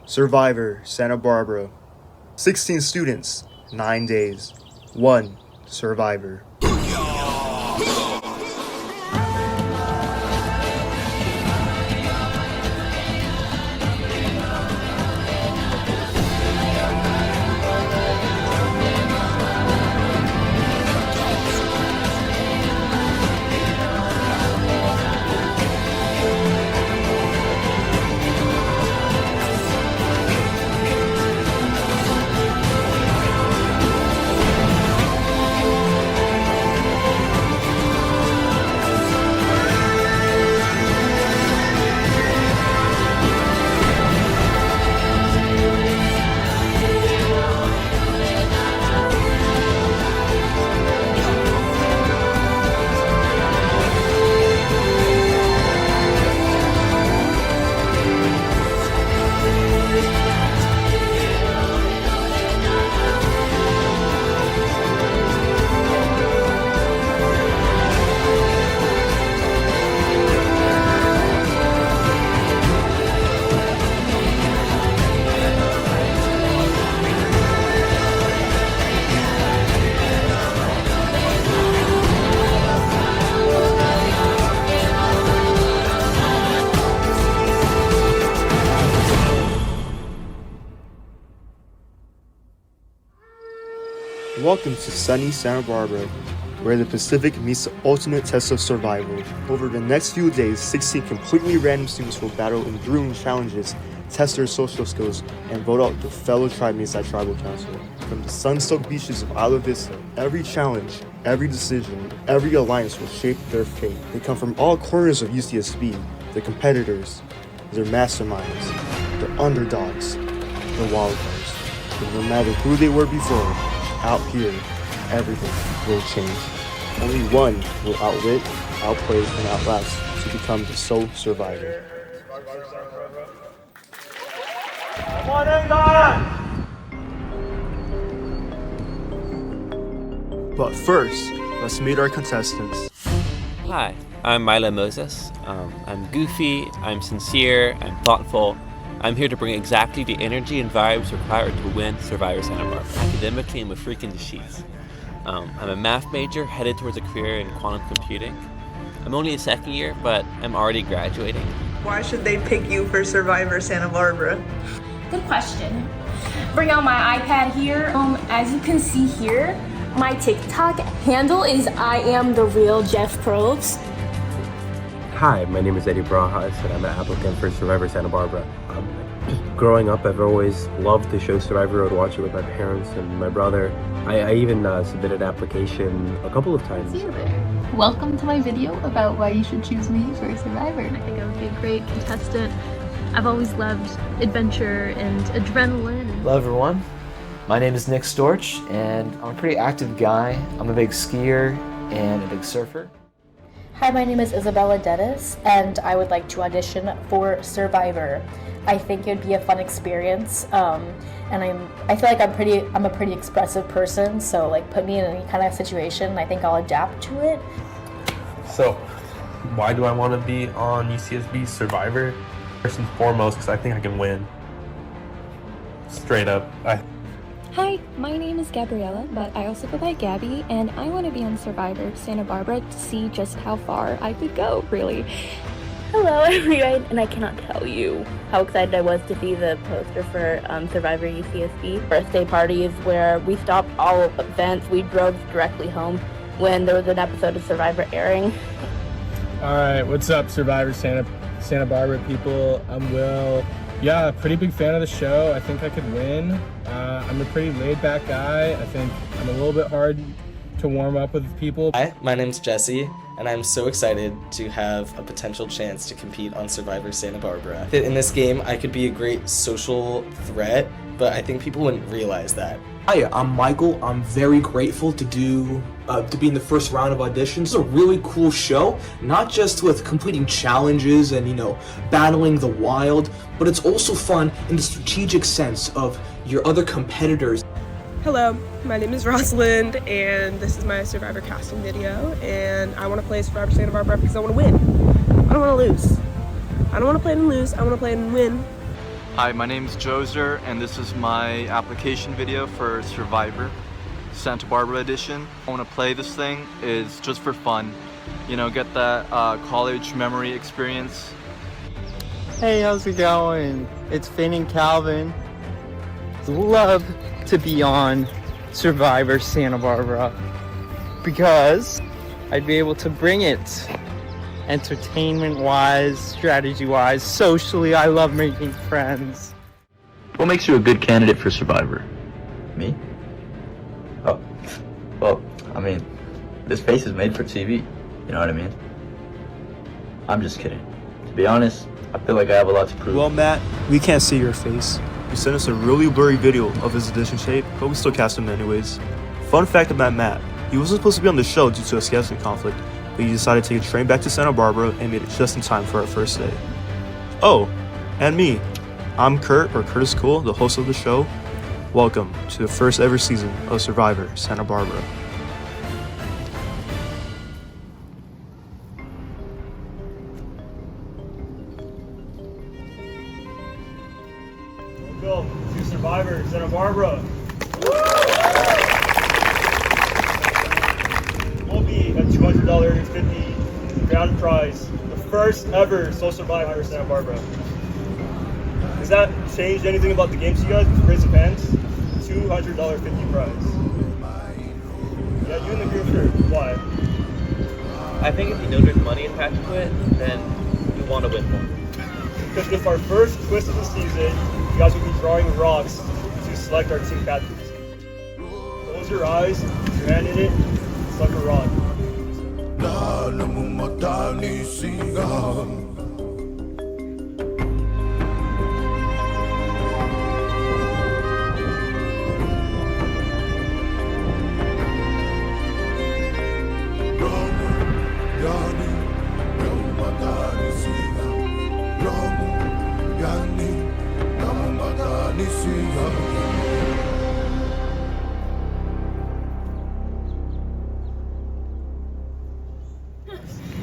Survivor, Santa Barbara. 16 students, 9 days. 1 survivor. Welcome to sunny Santa Barbara, where the Pacific meets the ultimate test of survival. Over the next few days, 16 completely random students will battle in grueling challenges, test their social skills, and vote out their fellow tribemates at Tribal Council. From the sun-soaked beaches of Ayala Vista, every challenge, every decision, every alliance will shape their fate. They come from all corners of UCSB, the competitors, their masterminds, the underdogs, the wildcards. But no matter who they were before, out here, everything will change. Only one will outwit, outplay, and outlast to become the sole survivor. But first, let's meet our contestants. Hi, I'm Mila Moses. I'm goofy, I'm sincere, I'm thoughtful. I'm here to bring exactly the energy and vibes required to win Survivor Santa Barbara. Academically, I'm a freak in the sheets. I'm a math major headed towards a career in quantum computing. I'm only a second year, but I'm already graduating. Why should they pick you for Survivor Santa Barbara? Good question. Bring out my iPad here. As you can see here, my TikTok handle is I am the real Jeff Probst. Hi, my name is Eddie Barajas, and I'm an applicant for Survivor Santa Barbara. Growing up, I've always loved the show Survivor. I would watch it with my parents and my brother. I even submitted an application a couple of times. See you there. Welcome to my video about why you should choose me for Survivor. I think I would be a great contestant. I've always loved adventure and adrenaline. Hello everyone, my name is Nick Storch, and I'm a pretty active guy. I'm a big skier and a big surfer. Hi, my name is Isabella Dennis, and I would like to audition for Survivor. I think it would be a fun experience, and I feel like I'm a pretty expressive person, so like put me in any kind of situation, I think I'll adapt to it. So, why do I want to be on UCSB Survivor? First and foremost, because I think I can win. Straight up. Hi, my name is Gabriella, but I also go by Gabby, and I want to be on Survivor Santa Barbara to see just how far I could go, really. Hello everyone, and I cannot tell you how excited I was to see the poster for Survivor UCSB. Birthday parties where we stopped all events, we drove directly home when there was an episode of Survivor airing. Alright, what's up Survivor Santa Barbara people? I'm Will. Yeah, pretty big fan of the show. I think I could win. I'm a pretty laid-back guy. I think I'm a little bit hard to warm up with people. Hi, my name's Jesse, and I'm so excited to have a potential chance to compete on Survivor Santa Barbara. In this game, I could be a great social threat, but I think people wouldn't realize that. Hi, I'm Michael. I'm very grateful to be in the first round of auditions. It's a really cool show, not just with completing challenges and, battling the wild, but it's also fun in the strategic sense of your other competitors. Hello, my name is Rosalind, and this is my Survivor casting video, and I want to play Survivor Santa Barbara because I want to win. I don't want to lose. I don't want to play and lose, I want to play and win. Hi, my name is Joser, and this is my application video for Survivor Santa Barbara edition. I want to play this thing is just for fun, you know, get that college memory experience. Hey, how's it going? It's Finn and Calvin. Love to be on Survivor Santa Barbara because I'd be able to bring it entertainment-wise, strategy-wise, socially. I love making friends. What makes you a good candidate for Survivor? Me? Oh, well, I mean, this face is made for TV. You know what I mean? I'm just kidding. To be honest, I feel like I have a lot to prove. Well, Matt, we can't see your face. You sent us a really blurry video of his audition shape, but we still cast him anyways. Fun fact about Matt, he wasn't supposed to be on the show due to a scheduling conflict, but he decided to take a train back to Santa Barbara and made it just in time for our first day. Oh, and me. I'm Kurt, or Curtis Cole, the host of the show. Welcome to the first ever season of Survivor Santa Barbara. Welcome to Survivor Santa Barbara. Will be a $200.50 grand prize, the first ever Soul Survivor Santa Barbara. Does that change anything about the game to you guys? Raise of hands. $200.50 prize. Yeah, you in the group shirt. Why? I think if you know there's money attached to it, then you want to win more. Because if our first twist of the season, you guys will be drawing rocks to select our team captains. Close your eyes, put your hand in it, select a rock.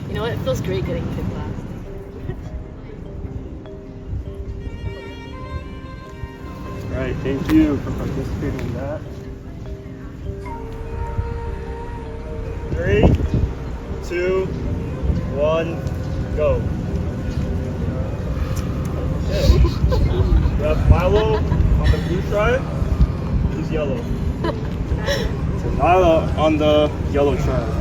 You know what? It feels great getting picked last. Alright, thank you for participating in that. 3, 2, 1, go. Okay. We have Milo on the blue tribe. Who's yellow? So Milo on the yellow tribe.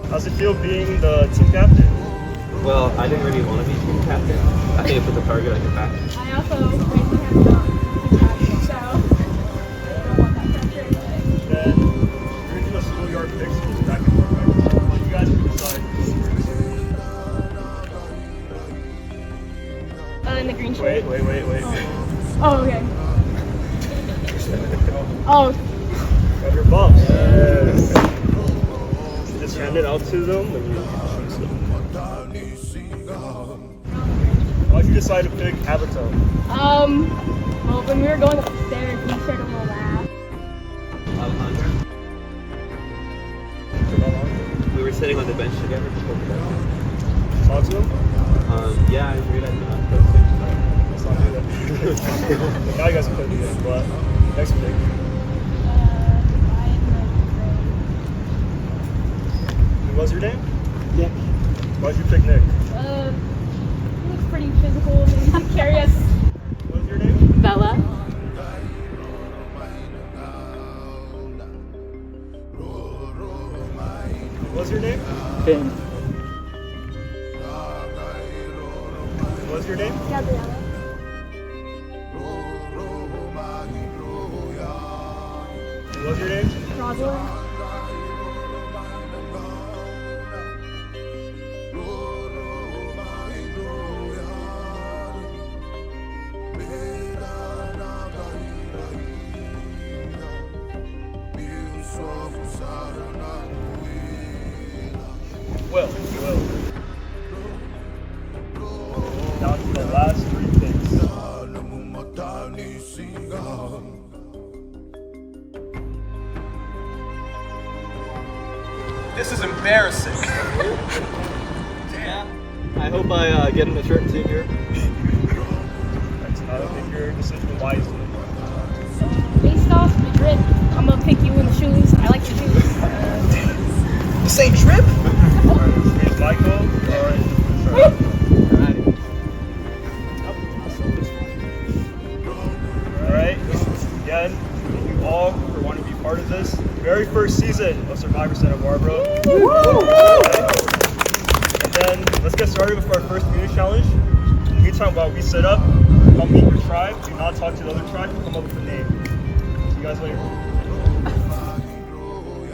How's it feel being the team captain? Well, I didn't really want to be team captain. I think I put the target on your back. I also raised my hand up, so I don't want that pressure. Then we're going to do a schoolyard fix for back and forth, right? Well, you guys can decide. In the green shirt. Wait. Oh, okay. Oh. Grab your bumps. Yes. Just hand it out to them when you choose them. Why'd you decide to pick Alberto? Well, when we were going upstairs, we started a little laugh. We were sitting on the bench together before we got Talk to him? Yeah, I realized we're not supposed to. Let's not do that. Now you guys can play the game, but next pick. What was your name? Nick. Why'd you pick Nick? He looks pretty physical, maybe he could carry us. What was your name? Bella. What was your name? Finn. What was your name? Gabriella. What was your name? Rosalind. Well. Down to the last 3 picks. This is embarrassing. Yeah, I hope I get in the shirt senior. I think your decision wisely. Based off the drip, I'm gonna pick you in the shoes. I like your shoes. The same drip? Here's Michael. Alright, again, thank you all for wanting to be part of this very first season of Survivor Santa Barbara. And then let's get started with our first community challenge. In the meantime, while we set up, come meet your tribe. Do not talk to the other tribe. Come up with a name. See you guys later.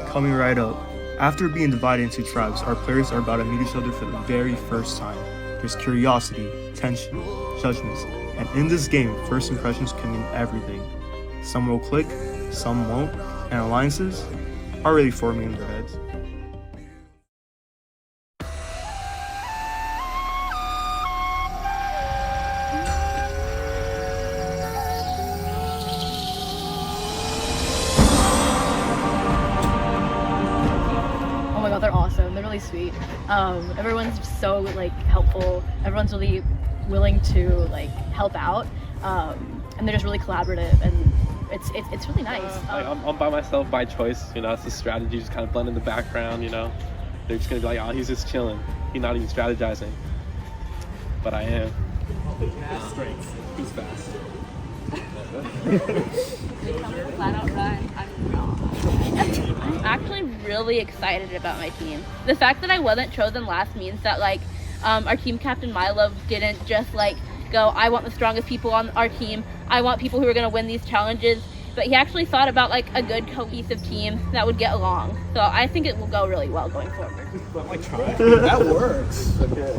Coming right up. After being divided into tribes, our players are about to meet each other for the very first time. There's curiosity, tension, judgments, and in this game, first impressions can mean everything. Some will click, some won't, and alliances are really forming in their heads. Oh my god, they're awesome. They're really sweet. Everyone's so like helpful. Everyone's really willing to like help out, and they're just really collaborative, and it's really nice. I'm by myself by choice. You know, it's a strategy, just kind of blend in the background. You know, they're just gonna be like, oh, he's just chilling. He's not even strategizing. But I am. Strength. Who's fast? Flat out run. I'm actually really excited about my team. The fact that I wasn't chosen last means that like our team captain Milo didn't just like go, I want the strongest people on our team. I want people who are going to win these challenges. But he actually thought about like a good cohesive team that would get along. So I think it will go really well going forward. That works. Okay.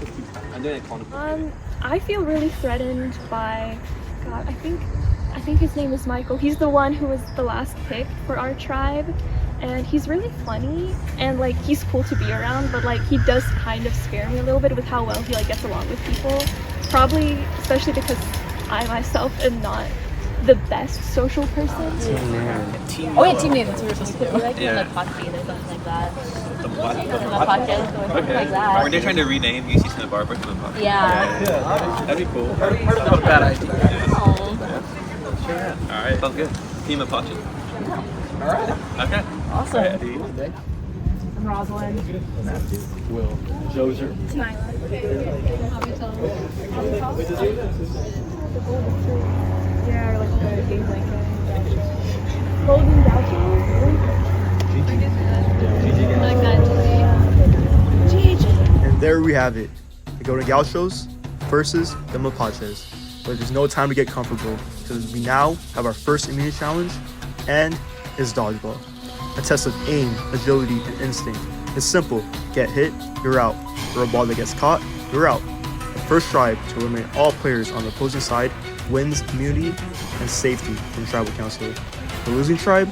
I feel really threatened by, God, I think his name is Michael. He's the one who was the last pick for our tribe, and he's really funny and like he's cool to be around, but like he does kind of scare me a little bit with how well he like gets along with people. Probably especially because I myself am not the best social person. Oh yeah, team name. That's what we're supposed to do. Like Yeah. the podcast or something like that. The what? The podcast or something like that. Are they trying to rename UC Santa Barbara to the podcast? Yeah. That'd be cool. Not a bad idea. Alright, sounds good. Team Apache. Alright. Okay. Awesome. Alright. I'm Rosalind. Will. Joser. Yeah, or like the game blanket. Golden And there we have it. The Golden Gauchos versus the Mapaches. But there's no time to get comfortable because we now have our first immunity challenge and it's dodgeball. A test of aim, agility, and instinct. It's simple. Get hit, you're out. For a ball that gets caught, you're out. The first tribe to eliminate all players on the opposing side wins immunity and safety from Tribal Council. The losing tribe,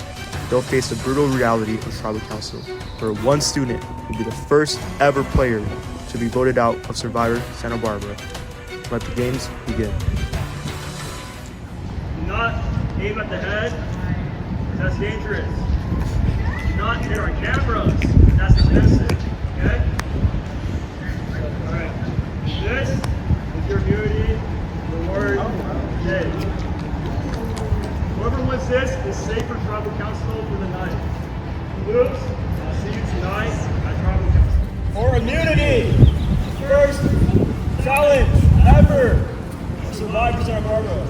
they'll face the brutal reality of Tribal Council, where one student will be the first ever player to be voted out of Survivor Santa Barbara. Let the games begin. Do not aim at the head, that's dangerous. Do not hit our cameras, that's expensive, okay? Alright, this is your immunity reward day. Whoever wins this is safe for Tribal Council for the night. Lose, I'll see you tonight at Tribal Council. For immunity! First challenge ever! Survivor Santa Barbara.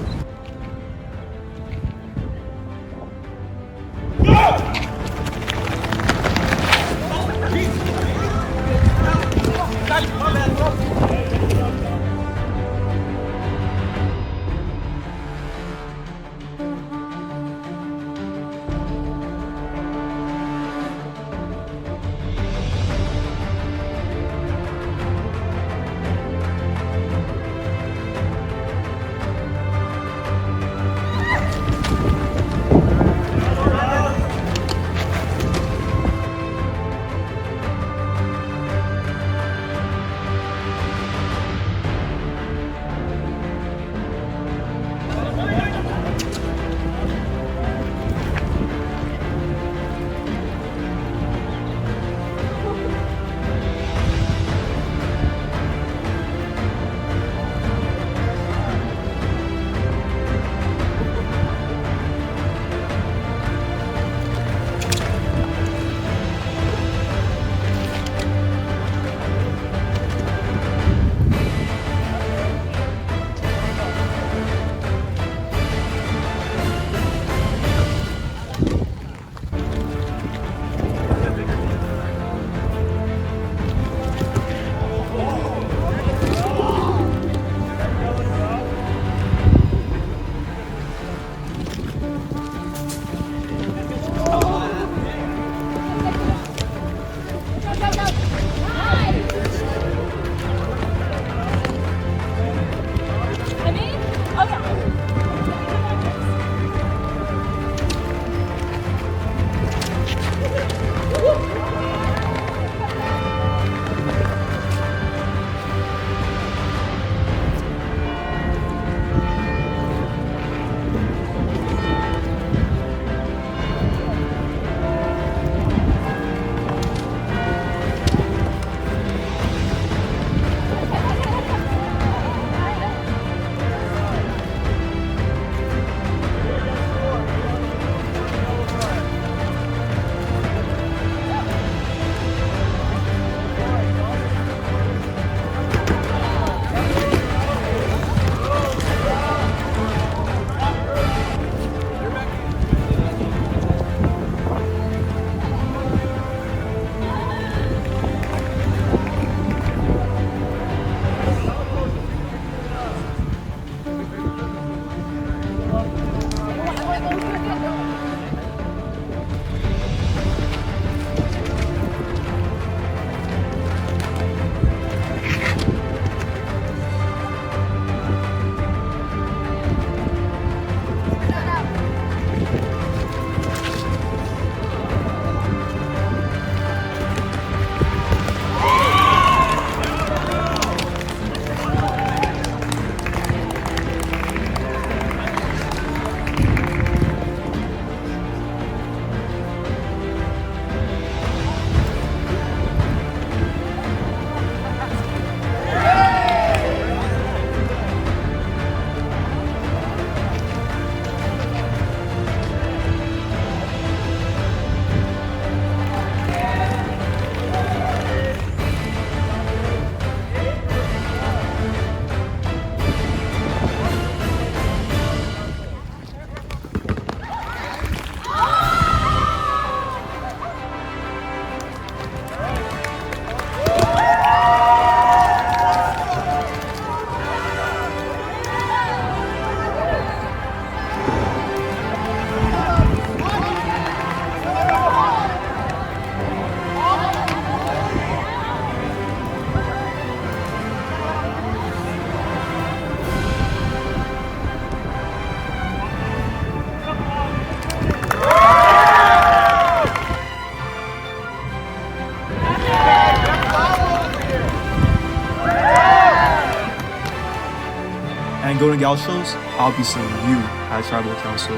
And going to gal shows, I'll be seeing you at Tribal Council.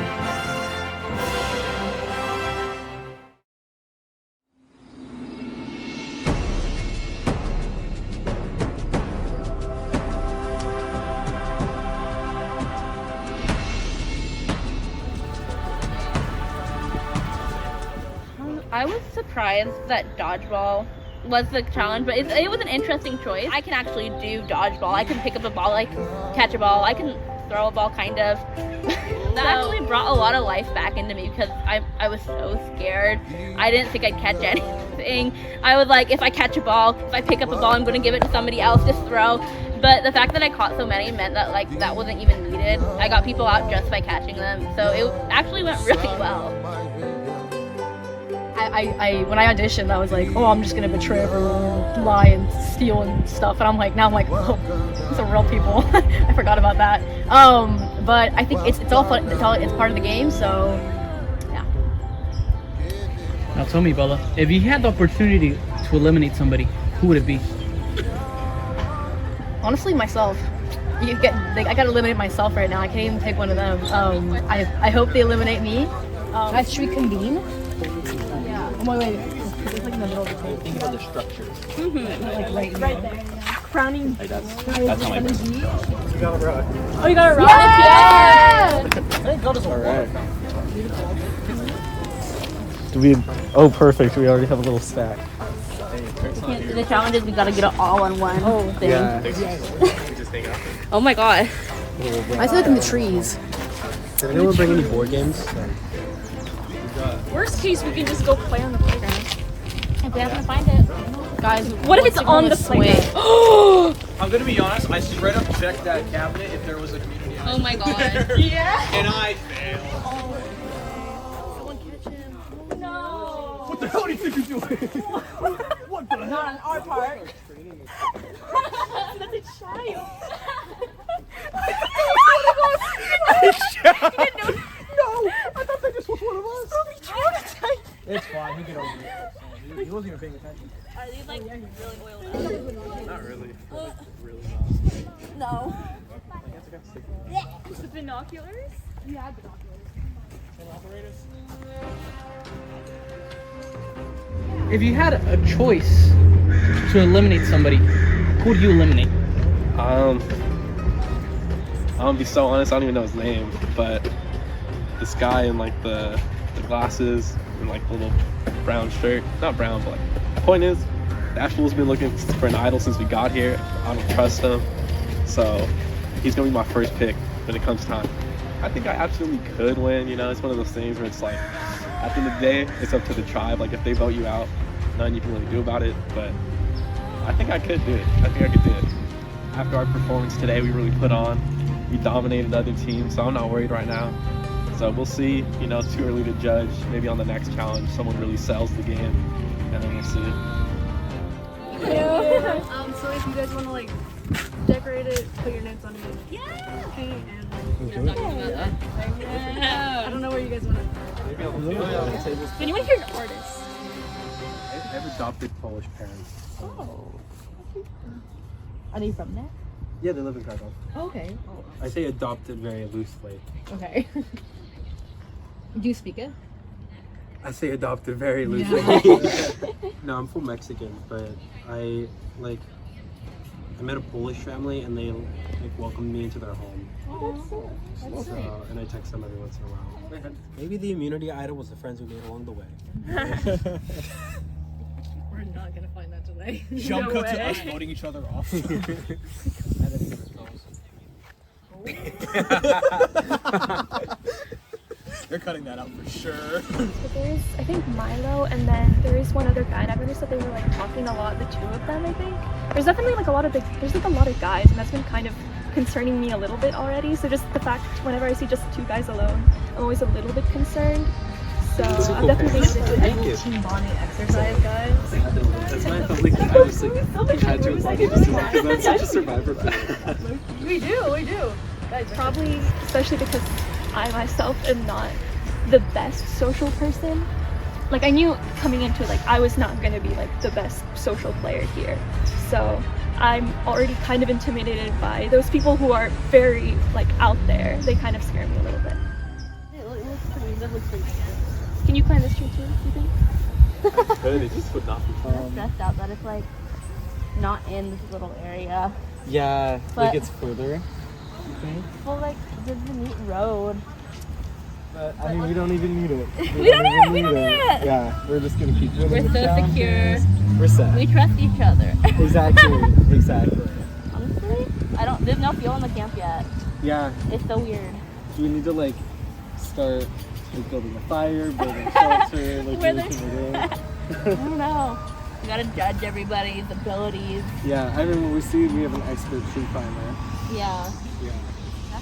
I was surprised that dodgeball was the challenge, but it was an interesting choice. I can actually do dodgeball. I can pick up a ball, I can catch a ball, I can throw a ball, kind of. That actually brought a lot of life back into me because I was so scared. I didn't think I'd catch anything. I was like, if I catch a ball, if I pick up a ball, I'm going to give it to somebody else to throw. But the fact that I caught so many meant that like that wasn't even needed. I got people out just by catching them, so it actually went really well. When I auditioned, I was like, oh, I'm just gonna betray everyone, lie and steal and stuff. And I'm like, oh, these are real people. I forgot about that. But I think it's all fun. It's part of the game. So yeah. Now tell me, Bella, if you had the opportunity to eliminate somebody, who would it be? Honestly, myself. I gotta eliminate myself right now. I can't even pick one of them. I hope they eliminate me. Should we convene? Yeah. Oh, wait. It's like in the middle of the table. Think about the structure. Like right there. Yeah. Crowning. Like that's how my brain. You got a rock. Oh, you got a rock? Yeah! Alright. Do we? Oh, perfect. We already have a little stack. The challenge is we gotta get it all on one thing. Yeah. Oh my god. I feel like in the trees. Did anyone bring any board games? Worst case, we can just go play on the playground. If we happen to find it. Guys, What if it's on the playground? I'm gonna be honest, I straight up checked that cabinet if there was a community item. Oh my god. Yeah? And I failed. Someone catch him. No. What the hell do you think you're doing? What the hell? Not on our part. That's a child. No! I thought that just was one of us. It's fine. He get over it. He wasn't even paying attention. Are these like really oiled? Not really. Really No. The binoculars? Yeah, binoculars. If you had a choice to eliminate somebody, who would you eliminate? I'm gonna be so honest, I don't even know his name, but this guy in like the glasses and like the little brown shirt, not brown, but like, the point is, that fool's been looking for an idol since we got here. I don't trust him, so he's gonna be my first pick when it comes time. I think I absolutely could win, you know, it's one of those things where it's like, at the end of the day, it's up to the tribe. Like if they vote you out, nothing you can really do about it, but I think I could do it. I think I could do it. After our performance today, we really put on. We dominated other teams, so I'm not worried right now. So we'll see, you know, it's too early to judge. Maybe on the next challenge, someone really sells the game, and then we'll see. So if you guys want to like decorate it, put your notes on it. Yeah. Okay. Yeah. I don't know where you guys want to. Maybe on the table. If anyone here's artists. I have adopted Polish parents. Oh. Are they from there? Yeah, they live in Krakow. Oh, okay. I say adopted very loosely. Okay. Do you speak it? I say adopted very loosely. Yeah. No, I'm full Mexican, but I met a Polish family and they like welcomed me into their home. Oh, that's cool. That's great. And I text them every once in a while. Maybe the immunity idol was the friends we made along the way. We're not gonna find that today. Jump cut to us voting each other off. They're cutting that out for sure. But there's, I think, Milo, and then there is one other guy, and I've noticed that they were like talking a lot, the two of them, I think. There's definitely like a lot of guys, and that's been kind of concerning me a little bit already. So just the fact, whenever I see just two guys alone, I'm always a little bit concerned. So I'm definitely a team bonding exercise, guys. That's why I felt like I just like had to invite you because I'm such a survivor. We do. Guys, probably, especially because I myself am not the best social person. Like I knew coming into it, like I was not going to be like the best social player here. So I'm already kind of intimidated by those people who are very like out there. They kind of scare me a little bit. That looks pretty Can you climb this tree too, you think? It just would not be I'm stressed out that it's like not in this little area. Yeah, But- like it's further, you think? Well, like there's a neat road. But I mean, we don't even need it. We don't need it. Yeah, we're just gonna keep doing We're the so secure. challenges. We're set. We trust each other. Exactly, exactly. Honestly, there's no fuel in the camp yet. Yeah. It's so weird. Do we need to like start like building a fire, building a shelter, like Where everything it I don't know. We gotta judge everybody's abilities. Yeah, I mean, when we see we have an expert tree climber. Yeah. Yeah. That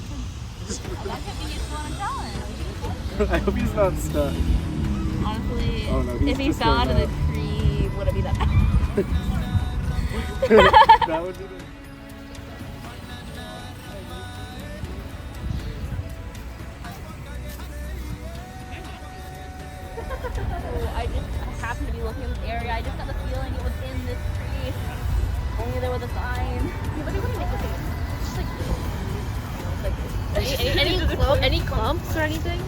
could be useful in a challenge. I hope he's not stuck. Honestly, Oh, no, he's if he just fell out going of the tree, would it be that bad? That would be the... I happened to be looking in this area. I just got the feeling it was in this tree. Only there was a sign. Yeah, but they wouldn't make it like Any clumps or anything?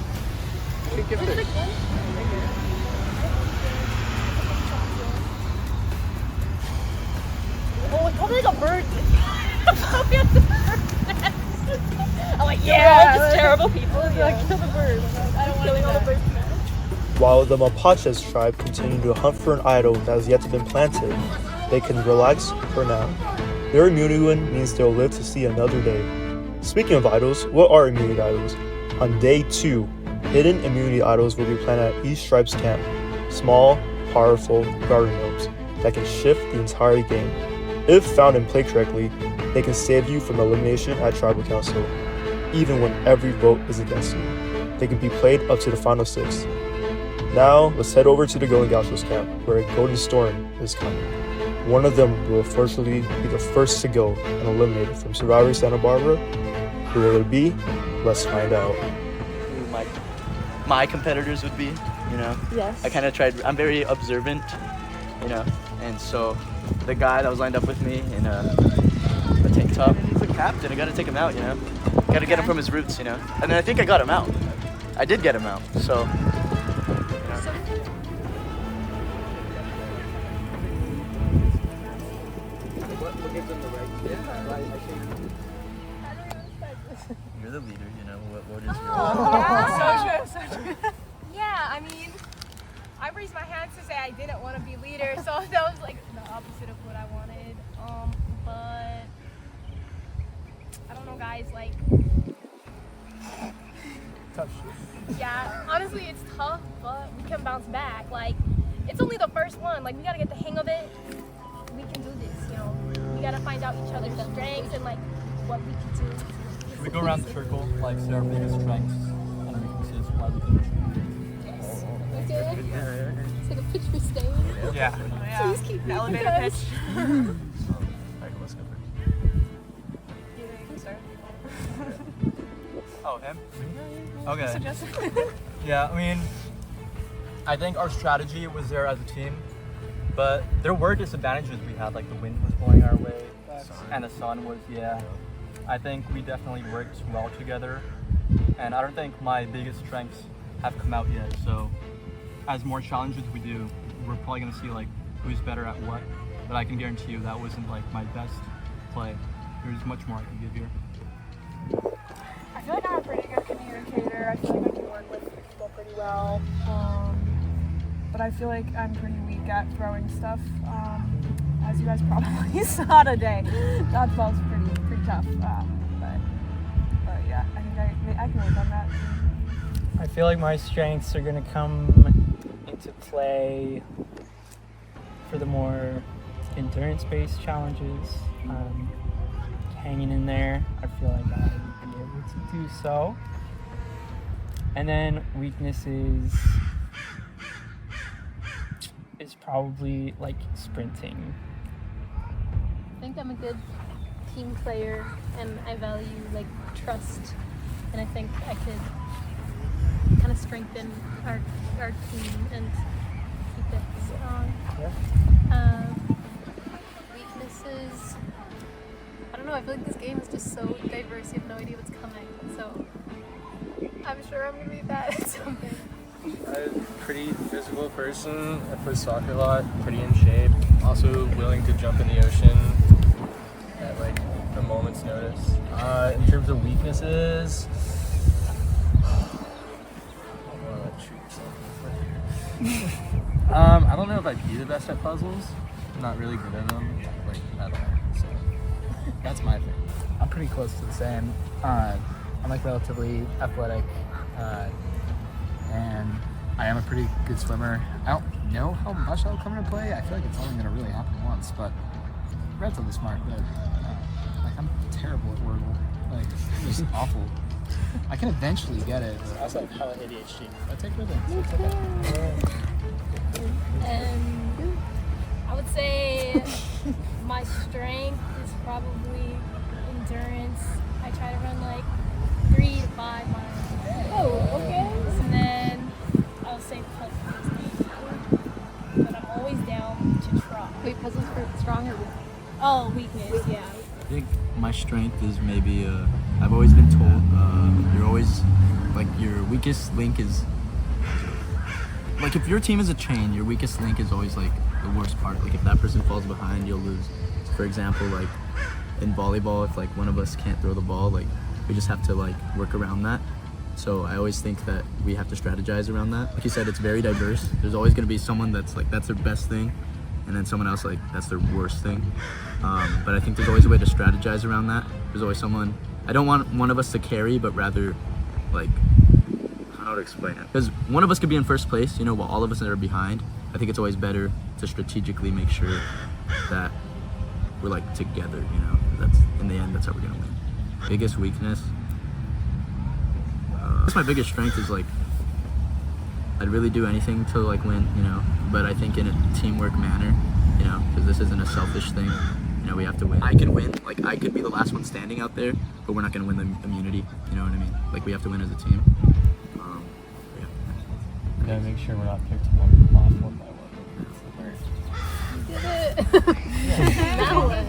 Oh, it's probably like a bird. Probably a bird nest. I'm like, Yeah, just terrible people. Yeah. Kill the bird. I don't want to kill the bird. While the Mapaches tribe continue to hunt for an idol that has yet to be planted, they can relax for now. Their immunity win means they'll live to see another day. Speaking of idols, what are immunity idols? On day 2, hidden immunity idols will be planted at each tribe's camp. Small, powerful garden gnomes that can shift the entire game. If found and played correctly, they can save you from elimination at tribal council, even when every vote is against you. They can be played up to the final 6. Now, let's head over to the Golden Gauchos camp, where a golden storm is coming. One of them will unfortunately be the first to go and eliminated from Survivor Santa Barbara. Who will it be? Let's find out. Who my competitors would be, you know? Yes. I kind of tried, I'm very observant, you know? And so the guy that was lined up with me in a tank top, he's a captain, I gotta take him out, you know? Gotta get him from his roots, you know? And then I think I got him out. I did get him out, so. You're the leader, you know, what is your... Yeah, so true. Yeah, I mean, I raised my hand to say I didn't want to be leader, so that was like the opposite of what I wanted. But I don't know, guys, like, Tough. yeah, honestly, it's tough, but we can bounce back. Like, it's only the first one. Like, we gotta get the hang of it. We can do this, you know. We gotta find out each other's strengths and like what we can do. Should we go around the circle, like say our biggest strengths and weaknesses, why we think? Yes. Okay. It's like a pitch for staying. Yeah. Please keep me Elevator because- pitch. Alright, let's go first. Oh, him? Okay. Yeah, I mean, I think our strategy was there as a team, but there were disadvantages we had, like the wind was blowing our way, and the sun was, yeah. I think we definitely worked well together, and I don't think my biggest strengths have come out yet, so as more challenges we do, we're probably gonna see like who's better at what, but I can guarantee you that wasn't like my best play. There's much more I can give here. I feel like I'm a pretty good communicator. I feel like I can work with people pretty well. But I feel like I'm pretty weak at throwing stuff. As you guys probably saw today, dodgeball's pretty tough. But yeah, I think I can work on that. I feel like my strengths are gonna come into play for the more endurance-based challenges. Hanging in there, I feel like I would be able to do so. And then weaknesses is probably like sprinting. I think I'm a good team player and I value like trust, and I think I could kind of strengthen our team and keep it strong. Yeah. Weaknesses, know, I feel like this game is just so diverse, you have no idea what's coming. So I'm sure I'm gonna be bad at something. I'm a pretty physical person. I play soccer a lot, pretty in shape. Also willing to jump in the ocean at like a moment's notice. In terms of weaknesses, I don't know if I'd be the best at puzzles. I'm not really good at them, like at all. So that's my thing. I'm pretty close to the same. I'm like relatively athletic, and I am a pretty good swimmer. I don't know how much I'll come into play. I feel like it's only gonna really happen once, but I'm relatively smart. But like I'm terrible at Wordle. Like I'm just awful. I can eventually get it. But I also have hella ADHD. I take rhythm. It's okay. I would say my strength is probably endurance. I try to run like 3 to 5 miles. Oh, okay. And then I would say puzzles, but I'm always down to try. Wait, puzzles for strong or weak? Oh, weakness, yeah. I think my strength is maybe, I've always been told, you're always, like, your weakest link is, like, if your team is a chain, your weakest link is always, like, the worst part. Like, if that person falls behind, you'll lose. For example, like, in volleyball, if, like, one of us can't throw the ball, like, we just have to, like, work around that. So I always think that we have to strategize around that. Like you said, it's very diverse. There's always going to be someone that's, like, that's their best thing, and then someone else, like, that's their worst thing. But I think there's always a way to strategize around that. There's always someone, I don't want one of us to carry, but rather, like, I don't know how to explain it. Because one of us could be in first place, you know, while all of us are behind. I think it's always better to strategically make sure that we're, like, together, you know. That's, in the end, that's how we're gonna win. Biggest weakness? I guess my biggest strength is, like, I'd really do anything to, like, win, you know, but I think in a teamwork manner, you know, because this isn't a selfish thing. You know, we have to win. I can win. Like, I could be the last one standing out there, but we're not going to win the immunity. You know what I mean? Like, we have to win as a team. Yeah. We gotta make sure we're not picked off one by one. You did it! Now what?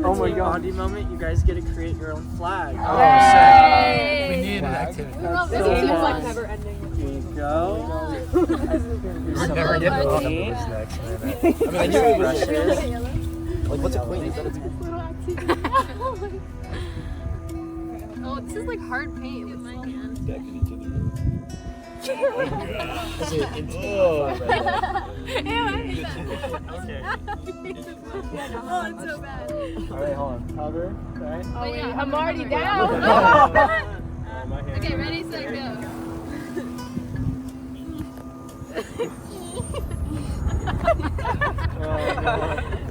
Oh my god. Bonding moment, you guys get to create your own flag. Oh, sick. We need an activity. This seems like never ending. Here you go. We're never getting off this next, man. I mean, I knew it was like, what's a queen? Is that a Oh, this is like hard paint with my hand. Oh, Oh, it's so bad. Alright, hold on. Cover. Okay. Oh, yeah, I'm already down. Okay, ready, set, go.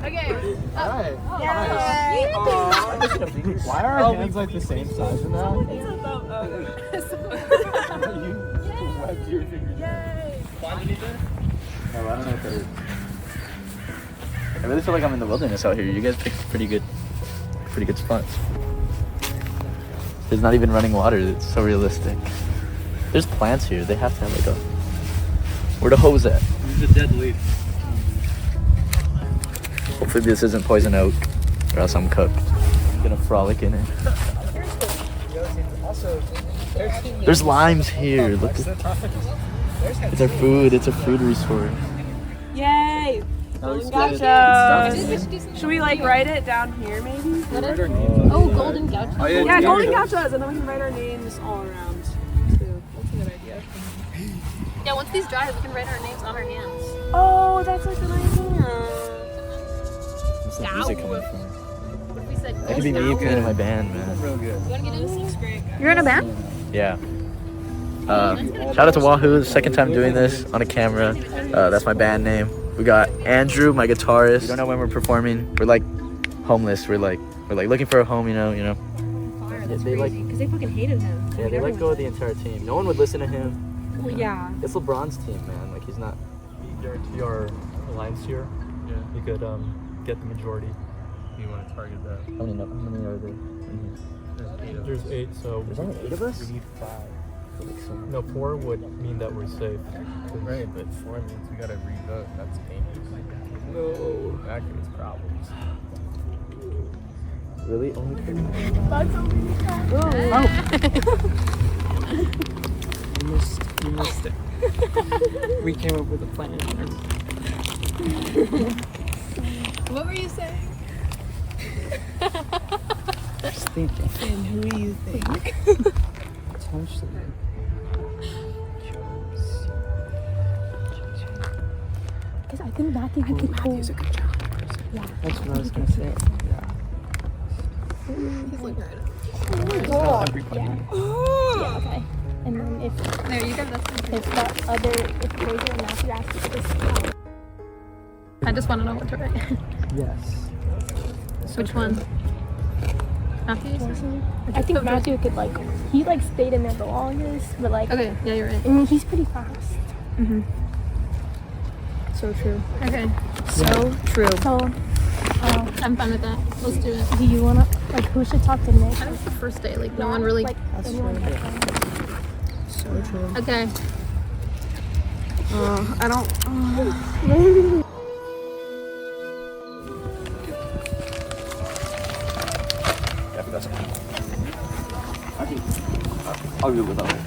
Okay. Alright. Nice. Why are our hands like the same size now? You webbed your fingers. Find anything? No, I don't know if that is. I really feel like I'm in the wilderness out here. You guys picked pretty good spots. There's not even running water. It's so realistic. There's plants here. They have to have like a... Where the hose at? There's a dead leaf. Hopefully this isn't poison oak, or else I'm cooked. I'm gonna frolic in it. There's limes here. Look at... It's our food. It's a food resource. Yay! Golden gauchos. Should we like write it down here maybe? Oh, golden gauchos. Oh, yeah, golden gauchos, and then we can write our names all around too. That's a good idea. Yeah, once these dry, we can write our names on our hands. Oh, that's like an idea. Where's the music coming from? What if we said That could be me playing in my band, man. Real good. You wanna get into 6th grade? You're in a band? Yeah. Shout out to Wahoo, the second time doing this on a camera. That's my band name. We got Andrew, my guitarist. We don't know when we're performing. We're like homeless. We're like looking for a home, you know. Fire, that's they crazy. Because they fucking hated him. Yeah, they let go of the entire team. No one would listen to him. Well, yeah. It's LeBron's team, man. Like he's not. Guarantee our alliance here. Yeah. You could get the majority. You want to target that? How many are there? There's 8, so there's only 8 of us. We need 5. No, 4 would mean that we're safe. Right, but 4 means we gotta revote. That's dangerous. No. That creates problems. Really? Only 3? You missed it. We came up with a plan. What were you saying? Just thinking. And who do you think? Potentially. Because I think Matthew could pull. Matthew's a good job. Yeah. That's what I was gonna say. Yeah. He's looking right up. Oh, yeah, okay. And then if there you go, if Fraser and Matthew ask you this, I just want to know what to write. Yes. Which one? Matthew? I think Matthew could he stayed in there the longest, but okay, yeah, you're right. I mean, he's pretty fast. So true. Okay. So true. So, I'm fine with that. Let's do it. do you wanna who should talk to Nick? That was the first day. No one really. That's true. So true. Okay. I don't. I'll go without it.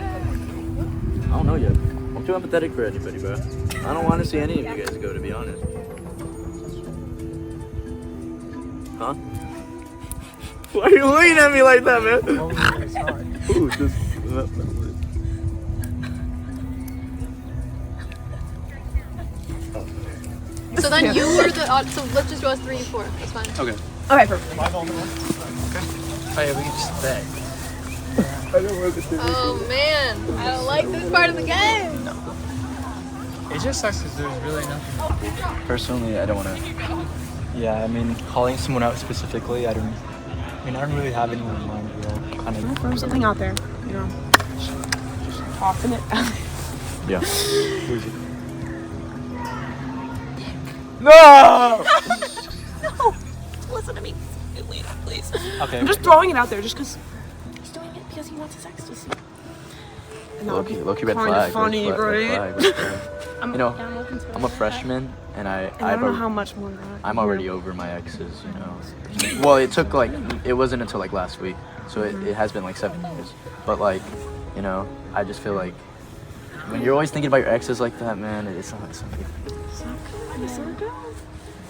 I don't know yet. I'm too empathetic for anybody, bro. I don't want to see any of you guys go, to be honest. Huh? Why are you looking at me like that, man? Ooh, just... So then you were the odd. So let's just go as 3 and 4. That's fine. Okay. Okay, perfect. Oh yeah, we can just stay. Oh man, I don't like this part of the game. It just sucks because there's really nothing. Personally, I don't want to... Yeah, I mean, calling someone out specifically, I don't really have anyone in mind. We're all kind I'm gonna of... throw something out there, you know. Just tossing it out. Yeah. No! No! Listen to me. Please. Okay. I'm just throwing it out there just because he's doing it because he wants his ecstasy. And that would be Low-key red kind flag. of funny, red flag. You know, I'm a freshman, and I don't know how much more. I'm already over my exes, you know. Well, it took it wasn't until last week, so it has been 7 years. But you know, I just feel like when you're always thinking about your exes like that, man, it's not something. It's not good.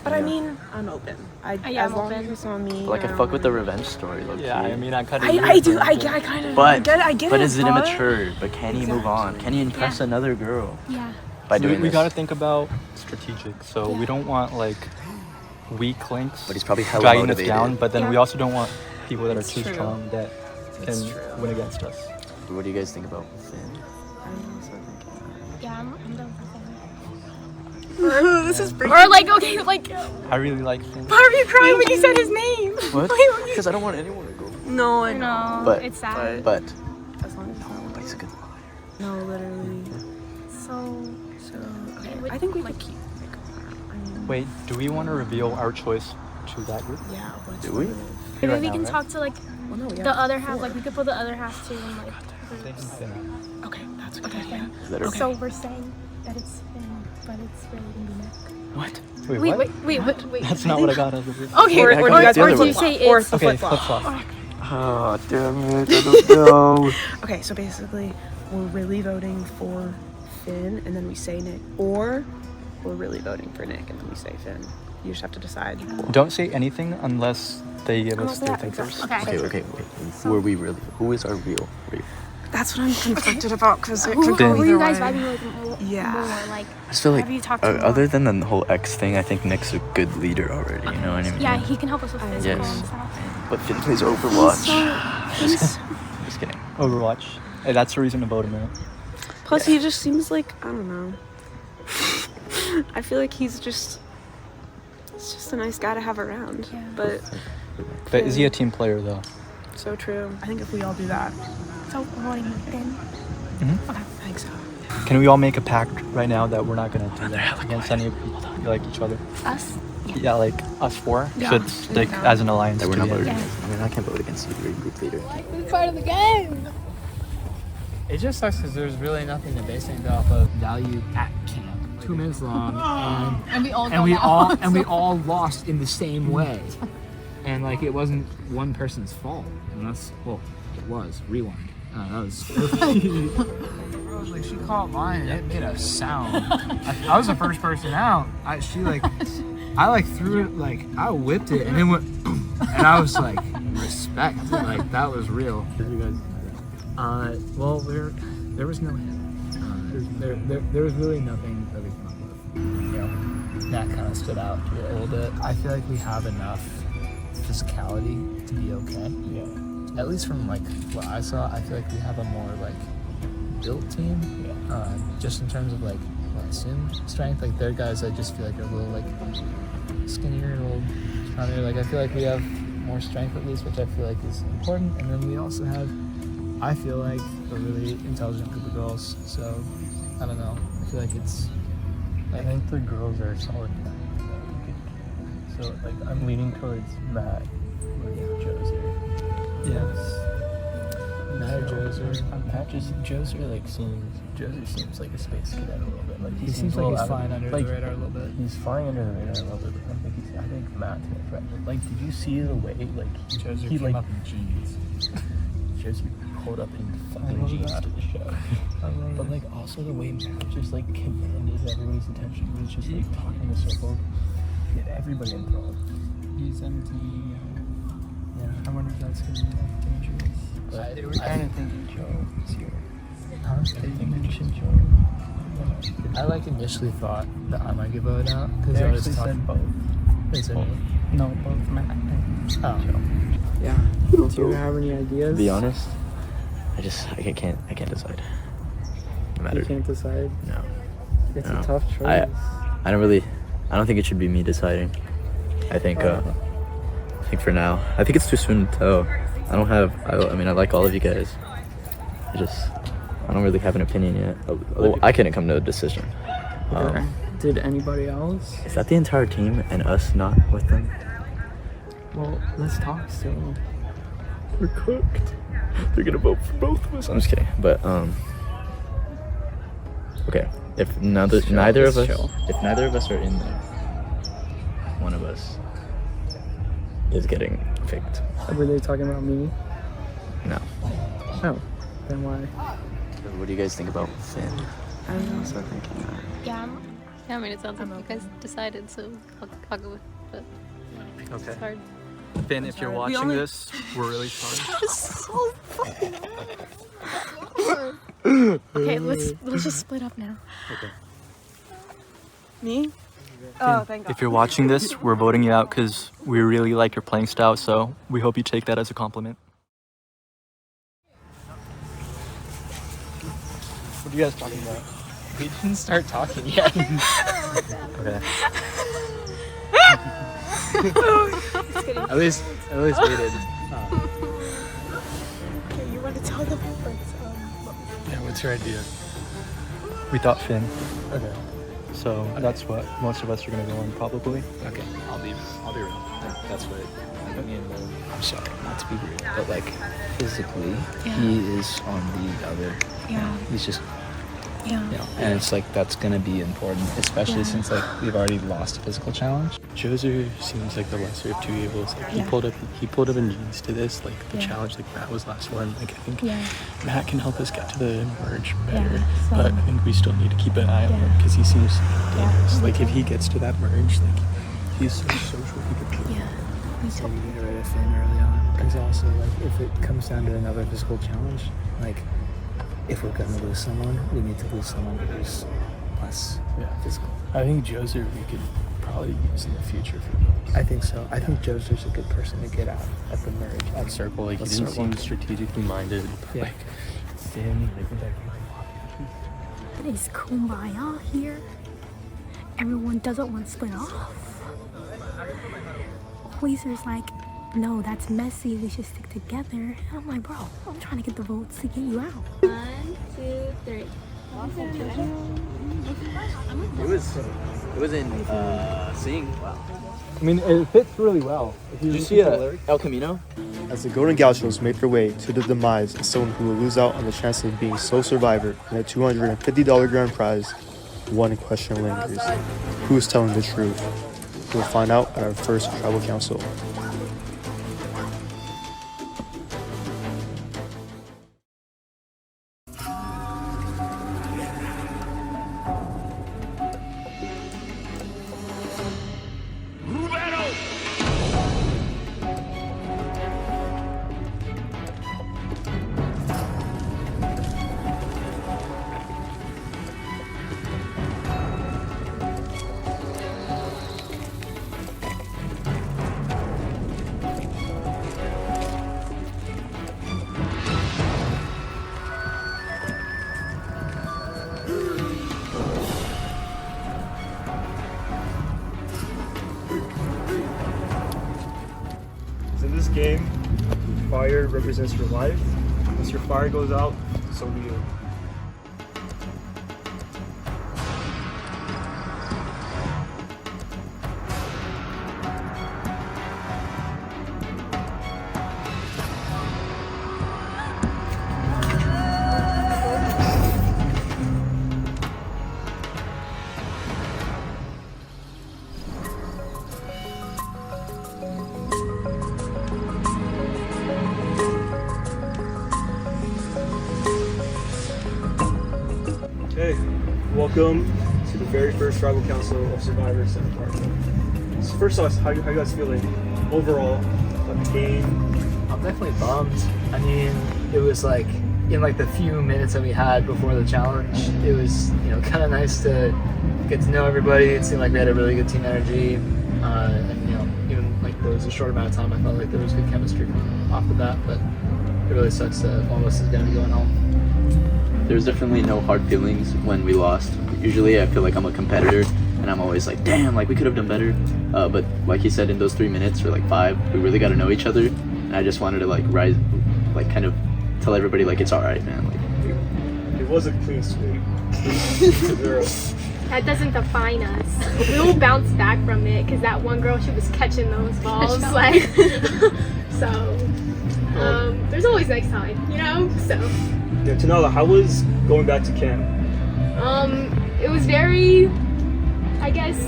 But I mean, I'm open. As long as it's on me. I fuck with the revenge story, low key. Yeah, I mean, I kind of. I do. I kind of. But I get it. But is it immature? But can he move on? Can he impress another girl? Yeah. By doing we this? gotta think about strategic. So we don't want weak links. But he's probably hella dragging motivated. us down. But then we also don't want people that are too true. strong that can win against us. What do you guys think about Finn? Yeah, I'm done with This is Or breaking. okay, I really like Finn. Why are you crying when you said his name? What? Because I don't want anyone to go. No, I know. But it's sad. But As long as it's not. but he's a good liar. No, literally. So Okay, I think we could keep. Wait, do we want to reveal our choice to that group? Yeah. Do we? maybe Right we now, can right? talk to the other half. We could put the other half too and Okay, that's okay. Yeah. Is that okay? So we're saying that it's Finn, but it's really gonna be Nick. What? Wait. That's not what I got out of it. Okay, Or or do do you say Or it's the Okay, flip-flop. flip-flop. Oh, damn it. I don't know. Okay, so basically, we're really voting for Finn, and then we say Nick, or we're really voting for Nick, and then we say Finn. You just have to decide. Don't say anything unless they give us their thinkers. Okay, wait. Who are we really? Who is our real? That's what I'm conflicted about, because it Who could go are either you guys way. vibing with more? I just feel have you talked to him other than the whole X thing, I think Nick's a good leader already. You know what I mean? Yeah, he can help us with physical Yes. and stuff. But Finn plays Overwatch. He's Just kidding. Overwatch. Hey, that's the reason to vote him out. Plus, he just seems like, I don't know. I feel like he's just It's just a nice guy to have around. Yeah. But is he a team player though? so true. I think if we all do that. So we're voting Finn. Mm-hmm. Okay. I think so. Can we all make a pact right now that we're not gonna do that against any of like each other? Us? Yeah, like us four Yeah. should stick as an alliance. That we're not to the voting end. against. I mean, I can't vote against you. You're a group leader. It's part of the game. It just sucks because there's really nothing to base things off of. Value at camp. 2 minutes long, And we all and we got all lost. and we all lost in the same way, and like it wasn't one person's fault. And that's it was. Rewind. That was. I was like, she caught mine and it made a sound. I was the first person out. I threw it, like I whipped it and it went, and I was like, respect, like that was real. Did you guys? Well, there was no hit. There was really nothing that we came up with. You know, that kind of stood out a little bit. I feel like we have enough physicality to be okay. Yeah. At least from like what I saw, I feel like we have a more like built team. Yeah. Just in terms of like swim strength, like their guys, I just feel like are a little like skinnier, a little stronger. Like I feel like we have more strength at least, which I feel like is important. And then we also have, I feel like, a really intelligent group of girls. So I don't know. I feel like it's. I think the girls are a solid team. So like I'm leaning towards Matt or Joser. Yes. Matt or Joser. Joser seems like a space cadet a little bit. Like He seems like he's flying under the radar a little bit. He's flying under the radar a little bit. But I think Matt's more friendly. Like, did you see the way Joser he came like up in jeans. Joser pulled up in fucking jeans to the show. But like also the way Matt just like commanded everybody's attention. He was just like talking in a circle. He had everybody enthralled. He's empty. Yeah, I wonder if that's going to be dangerous. But they were kind of thinking Joe was here. Huh? They mentioned Joe. I like initially thought that I might get voted out because They I was actually talking. said both. They said No, both Matt and Oh. Yeah. Do you have any ideas? To be honest, I can't decide. No matter. You can't decide? No. It's No. a tough choice. I don't think it should be me deciding. I think for now, I think it's too soon to tell. I mean, I like all of you guys. I don't really have an opinion yet. Well, I couldn't come to a decision. Did anybody else? Is that the entire team and us not with them? Well, let's talk still. We're cooked. They're gonna vote for both of us. I'm just kidding, but okay. If neither of us are in there, one of us is getting picked. Were they talking about me? No. Oh, then why? What do you guys think about Finn? I was also thinking that. Yeah. I mean, it sounds like you guys decided, so I'll go with it. But it's hard. Finn, if you're hard. watching this, we're really sorry. That was so fucking Okay, let's just split up now. Okay. Me? Oh, thank God. If you're watching this, we're voting you out because we really like your playing style, so we hope you take that as a compliment. What are you guys talking about? We didn't start talking yet. Okay. At least we did. Okay, you want to tell them Yeah, what's your idea? We thought Finn. Okay. So that's what most of us are gonna go on probably. Okay. I'll be real. That's what me and Will. I'm sorry, not to be rude, but like physically, he is on the other. Yeah. He's just. Yeah. You know, and it's like that's gonna be important, especially since like we've already lost a physical challenge. Joser seems like the lesser of two evils. Like, he pulled up in jeans to this. Like the challenge, like Matt was last one. Like I think Matt can help us get to the merge better, but I think we still need to keep an eye on him because he seems dangerous. Like if he gets to that merge, like he's so social. He could kill. So we get rid of Finn early on. Because also, like, if it comes down to another physical challenge, like, if we're gonna lose someone, we need to lose someone who's less physical. I think Joser we could probably use in the future for those. I think so. I think Joser's a good person to get out at the merge. At Circle, like he didn't seem strategically minded. But, like Finn, But is Kumbaya here? Everyone doesn't want to split off. Quasar's like, no, that's messy. We should stick together. And I'm like, bro, I'm trying to get the votes to get you out. 1, 2, 3. It was in Sing. Wow. I mean, it fits really well. Did you see El Camino? As the Golden Gauchos make their way to the demise of someone who will lose out on the chance of being sole survivor in a $250 grand prize, one question lingers. Who's telling the truth? We'll find out at our first tribal council. In this game, fire represents your life. Once your fire goes out, so do you. Hey, welcome to the very first Tribal Council of Survivors Santa Barbara. So first off, how you guys feeling overall about the game? I'm definitely bummed. I mean, it was like, in like the few minutes that we had before the challenge, it was, kind of nice to get to know everybody. It seemed like we had a really good team energy. And, even like there was a short amount of time, I felt like there was good chemistry off the bat, but it really sucks that all of us is going to be going home. There's definitely no hard feelings when we lost. Usually I feel like I'm a competitor and I'm always like, damn, like we could have done better. But like he said, in those 3 minutes or like 5, we really got to know each other. And I just wanted to like rise, like kind of tell everybody like it's all right, man. Like it was a clean sweep. That doesn't define us. We will bounce back from it because that one girl, she was catching those balls. Like, so there's always next time, So. Yeah, Tanala, how was going back to camp? It was very, I guess,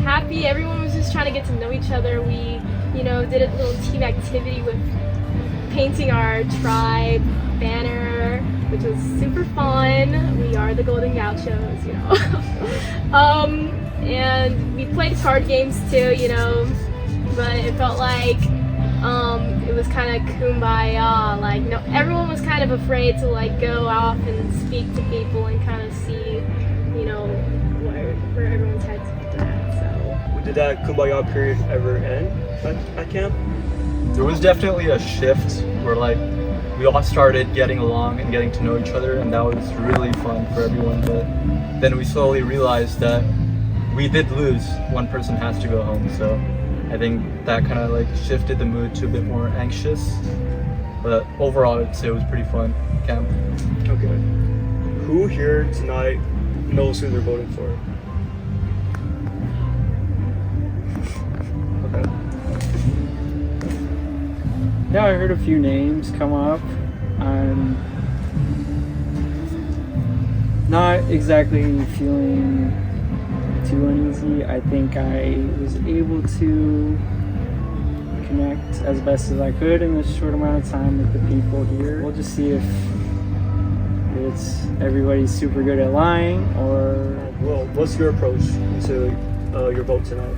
happy. Everyone was just trying to get to know each other. We, did a little team activity with painting our tribe banner, which was super fun. We are the Golden Gauchos, and we played card games too, but it felt like it was kind of kumbaya. Like, everyone was kind of afraid to like go off and speak to people and kind of see, where everyone's heads at. So. Did that kumbaya period ever end at camp? There was definitely a shift where like we all started getting along and getting to know each other, and that was really fun for everyone. But then we slowly realized that we did lose. One person has to go home, so I think that kind of like shifted the mood to a bit more anxious. But overall, I'd say it was pretty fun camp. Okay. Who here tonight knows who they're voting for? Okay. Yeah, I heard a few names come up. I'm not exactly feeling too uneasy. I think I was able to connect as best as I could in this short amount of time with the people here. We'll just see if it's everybody's super good at lying or... Well, what's your approach to your vote tonight?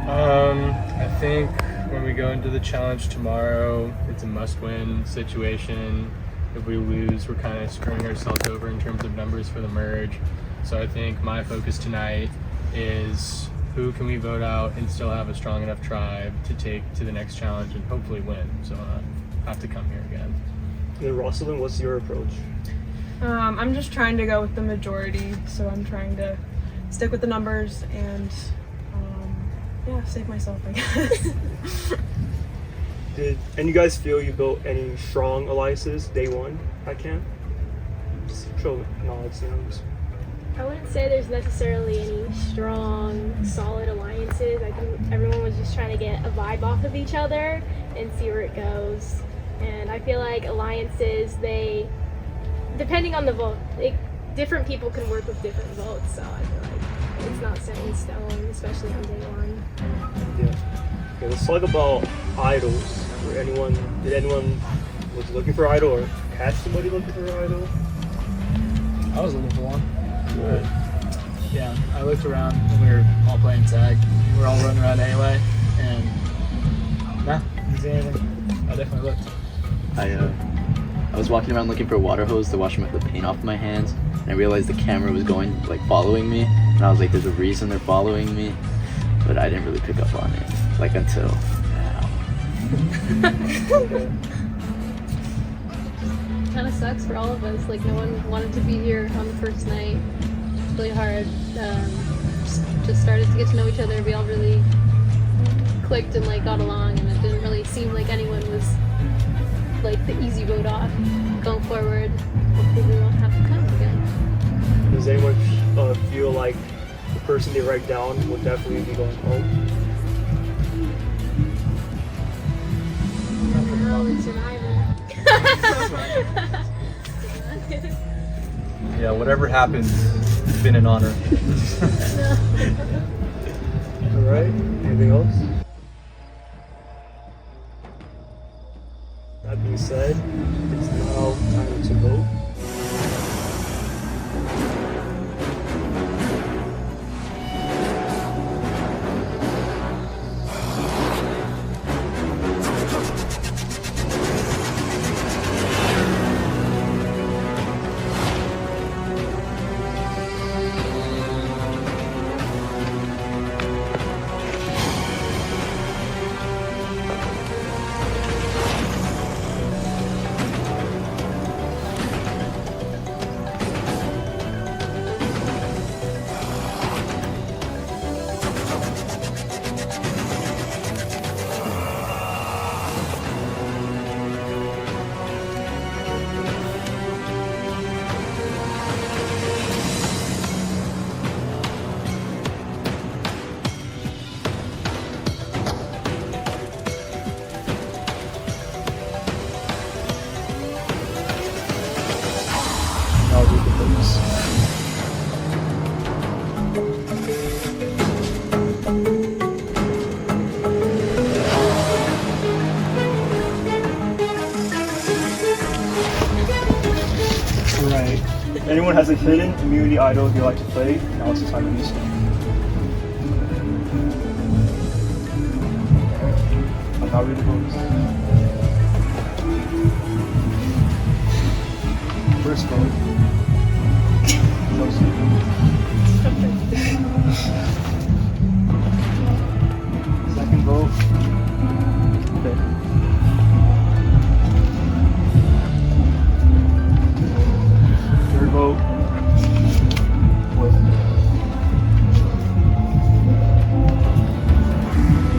I think when we go into the challenge tomorrow, it's a must-win situation. If we lose, we're kind of screwing ourselves over in terms of numbers for the merge. So I think my focus tonight is who can we vote out and still have a strong enough tribe to take to the next challenge and hopefully win. So I have to come here again. And Rosalind, what's your approach? I'm just trying to go with the majority, so I'm trying to stick with the numbers and yeah, save myself, I guess. Did any of you guys feel you built any strong alliances day one at camp? Just show knowledge, you know. I wouldn't say there's necessarily any strong, solid alliances. I think everyone was just trying to get a vibe off of each other and see where it goes. And I feel like alliances, they, depending on the vote, different people can work with different votes. So I feel like it's not set in stone, especially on day one. Yeah. Okay, let's talk about idols. Did anyone was looking for an idol or had somebody looking for an idol? I was looking for one. But, yeah, I looked around when we were all playing tag. We were all running around anyway, and nah, didn't see anything. I definitely looked. I was walking around looking for a water hose to wash the paint off my hands, and I realized the camera was going, like, following me, and I was like, there's a reason they're following me, but I didn't really pick up on it, like, until now. Kind of sucks for all of us. Like, no one wanted to be here on the first night. It's really hard. Just started to get to know each other. We all really clicked and like got along, and it didn't really seem like anyone was like the easy road off going forward. Hopefully we won't have to come again. Does anyone feel like the person they write down will definitely be going home? No, it's Survivor. Yeah, whatever happens, it's been an honor. Alright, anything else? That being said, it's now time to vote. If anyone has a hidden immunity idol they like to play, now it's the time to do so. I'll now read the votes. First vote. Second vote. Okay. Third vote.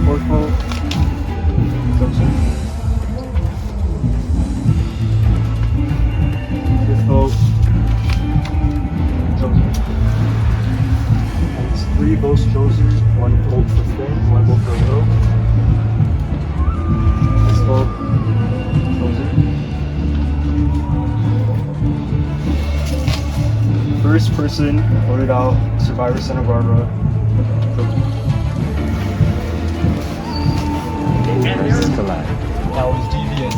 Fourth vote. Joseph. Fifth vote. Joseph. And it's 3 votes Joseph, 1 vote for Finn, 1 vote for Will. Next vote. Joseph. First person voted out, Survivor Santa Barbara. That was devious.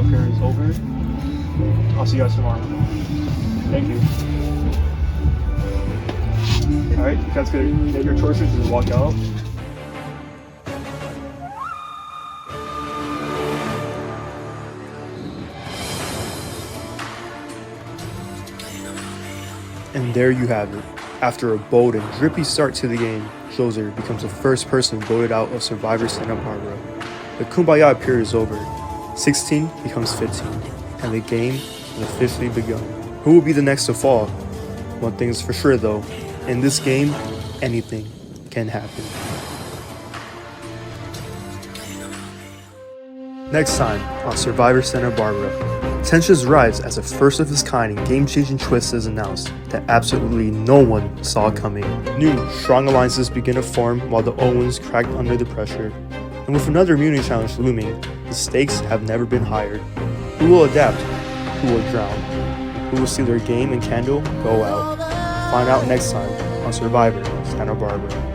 Kumbaya period is over. I'll see you guys tomorrow. Thank you. Alright, you guys can get your choices and walk out. And there you have it. After a bold and drippy start to the game, Joser becomes the first person voted out of Survivor Santa Barbara. The Kumbaya period is over. 16 becomes 15, and the game has officially begun. Who will be the next to fall? One thing is for sure though, in this game, anything can happen. Next time on Survivor Santa Barbara, tensions rise as a first of its kind and game-changing twist is announced that absolutely no one saw coming. New, strong alliances begin to form while the Owens crack under the pressure. And with another immunity challenge looming, the stakes have never been higher. Who will adapt? Who will drown? Who will see their game and candle go out? Find out next time on Survivor Santa Barbara.